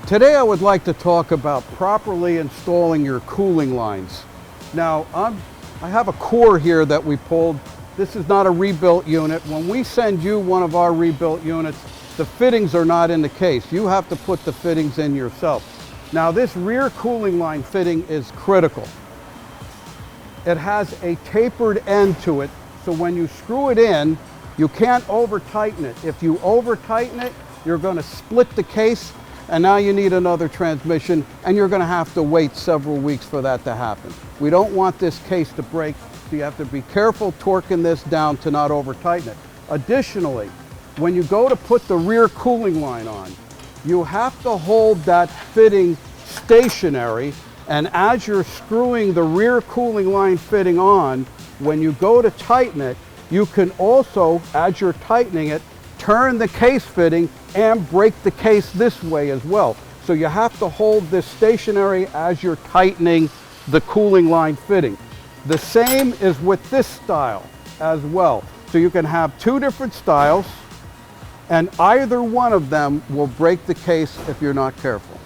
Today I would like to talk about properly installing your cooling lines. Now I have a core here that we pulled. This is not a rebuilt unit. When we send you one of our rebuilt units, the fittings are not in the case. You have to put the fittings in yourself. Now this rear cooling line fitting is critical. It has a tapered end to it, so when you screw it in, you can't over tighten it. If you over tighten it, you're going to split the case, and now you need another transmission, and you're going to have to wait several weeks for that to happen. We don't want this case to break, so you have to be careful torquing this down to not over tighten it. Additionally, when you go to put the rear cooling line on, you have to hold that fitting stationary, and as you're screwing the rear cooling line fitting on, when you go to tighten it, you can also, as you're tightening it, turn the case fitting and break the case this way as well. So you have to hold this stationary as you're tightening the cooling line fitting. The same is with this style as well. So you can have two different styles, and either one of them will break the case if you're not careful.